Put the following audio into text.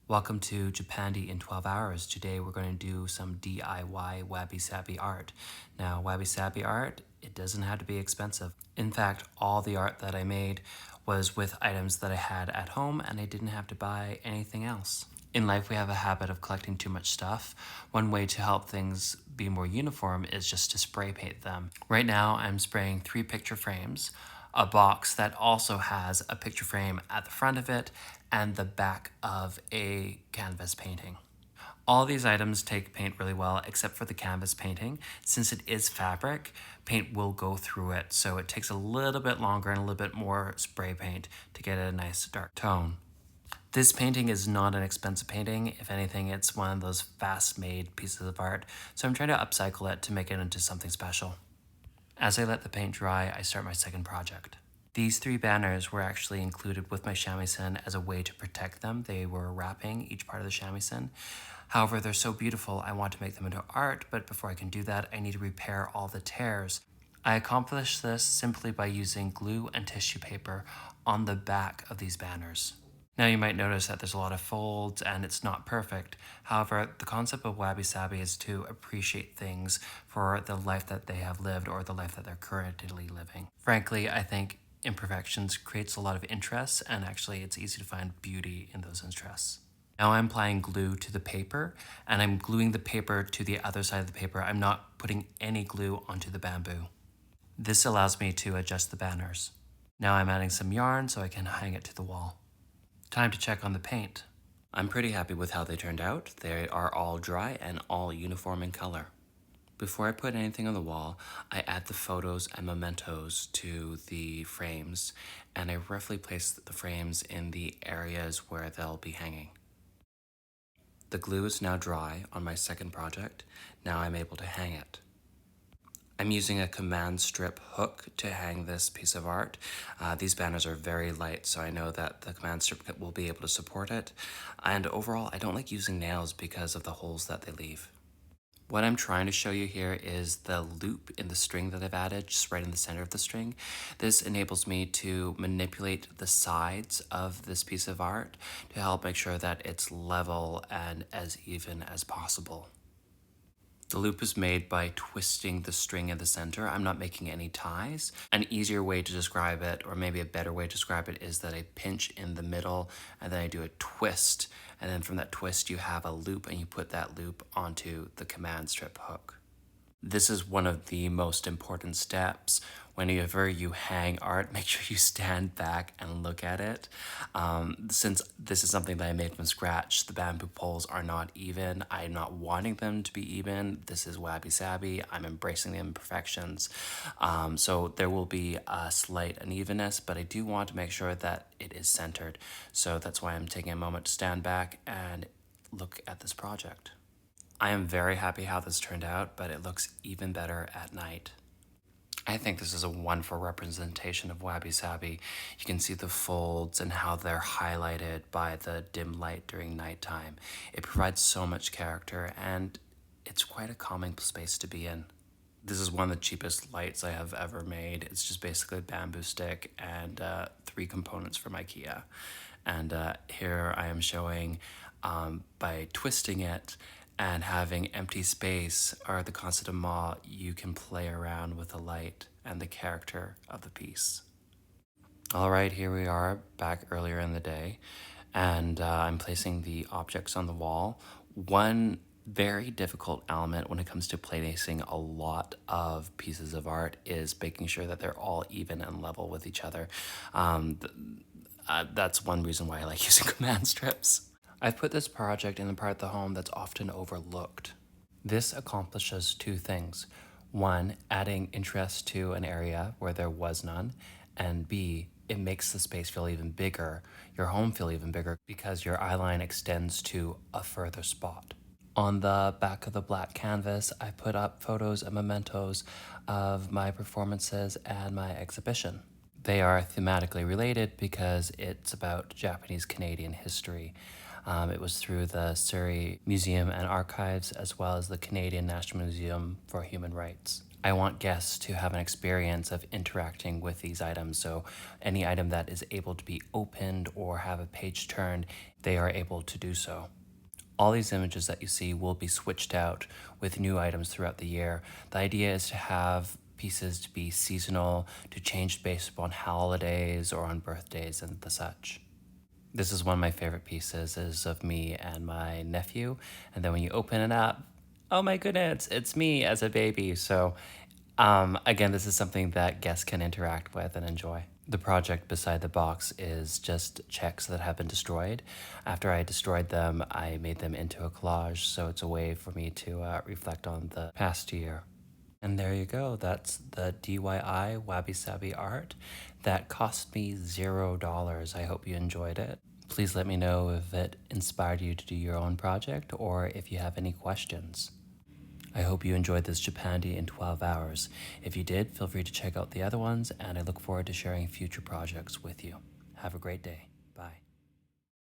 Welcome to Japandi in 12 hours. Today we're going to do some DIY Wabi Sabi art. Now, Wabi Sabi art, it doesn't have to be expensive. In fact, all the art that I made was with items that I had at home and I didn't have to buy anything else. In life, we have a habit of collecting too much stuff. One way to help things be more uniform is just to spray paint them. Right now, I'm spraying 3 picture frames, a box that also has a picture frame at the front of it, and the back of a canvas painting. All these items take paint really well except for the canvas painting. Since it is fabric, paint will go through it, so it takes a little bit longer and a little bit more spray paint to get a nice dark tone. This painting is not an expensive painting. If anything, it's one of those fast-made pieces of art, so I'm trying to upcycle it to make it into something special. As I let the paint dry, I start my second project. These 3 banners were actually included with my shamisen as a way to protect them. They were wrapping each part of the shamisen. However, they're so beautiful, I want to make them into art, but before I can do that, I need to repair all the tears. I accomplished this simply by using glue and tissue paper on the back of these banners. Now you might notice that there's a lot of folds and it's not perfect. However, the concept of Wabi Sabi is to appreciate things for the life that they have lived or the life that they're currently living. Frankly, I think imperfections creates a lot of interest, and actually it's easy to find beauty in those interests. Now I'm applying glue to the paper, and I'm gluing the paper to the other side of the paper. I'm not putting any glue onto the bamboo. This allows me to adjust the banners. Now I'm adding some yarn so I can hang it to the wall. Time to check on the paint. I'm pretty happy with how they turned out. They are all dry and all uniform in color. Before I put anything on the wall, I add the photos and mementos to the frames, and I roughly place the frames in the areas where they'll be hanging. The glue is now dry on my second project. Now I'm able to hang it. I'm using a command strip hook to hang this piece of art. These banners are very light, so I know that the command strip will be able to support it. And overall, I don't like using nails because of the holes that they leave. What I'm trying to show you here is the loop in the string that I've added, just right in the center of the string. This enables me to manipulate the sides of this piece of art to help make sure that it's level and as even as possible. The loop is made by twisting the string in the center. I'm not making any ties. An easier way to describe it, or maybe a better way to describe it, is that I pinch in the middle and then I do a twist. And then from that twist, you have a loop and you put that loop onto the command strip hook. This is one of the most important steps. Whenever you hang art, make sure you stand back and look at it. Since this is something that I made from scratch, the bamboo poles are not even. I'm not wanting them to be even. This is Wabi Sabi. I'm embracing the imperfections. So there will be a slight unevenness, but I do want to make sure that it is centered. So that's why I'm taking a moment to stand back and look at this project. I am very happy how this turned out, but it looks even better at night. I think this is a wonderful representation of Wabi Sabi. You can see the folds and how they're highlighted by the dim light during nighttime. It provides so much character, and it's quite a calming space to be in. This is one of the cheapest lights I have ever made. It's just basically a bamboo stick and 3 components from IKEA. And here I am showing by twisting it and having empty space, or the concept of Ma, you can play around with the light and the character of the piece. All right, here we are back earlier in the day, and I'm placing the objects on the wall. One very difficult element when it comes to placing a lot of pieces of art is making sure that they're all even and level with each other. That's one reason why I like using command strips. I've put this project in the part of the home that's often overlooked. This accomplishes 2 things. 1, adding interest to an area where there was none, and B, it makes the space feel even bigger, your home feel even bigger, because your eyeline extends to a further spot. On the back of the black canvas, I put up photos and mementos of my performances and my exhibition. They are thematically related because it's about Japanese Canadian history. It was through the Surrey Museum and Archives, as well as the Canadian National Museum for Human Rights. I want guests to have an experience of interacting with these items. So any item that is able to be opened or have a page turned, they are able to do so. All these images that you see will be switched out with new items throughout the year. The idea is to have pieces to be seasonal, to change based upon holidays or on birthdays and the such. This is one of my favorite pieces, is of me and my nephew. And then when you open it up, oh my goodness, it's me as a baby. So again, this is something that guests can interact with and enjoy. The project beside the box is just checks that have been destroyed. After I destroyed them, I made them into a collage, so it's a way for me to reflect on the past year. And there you go. That's the DIY Wabi Sabi art. That cost me $0. I hope you enjoyed it. Please let me know if it inspired you to do your own project or if you have any questions. I hope you enjoyed this Japandi in 12 hours. If you did, feel free to check out the other ones, and I look forward to sharing future projects with you. Have a great day.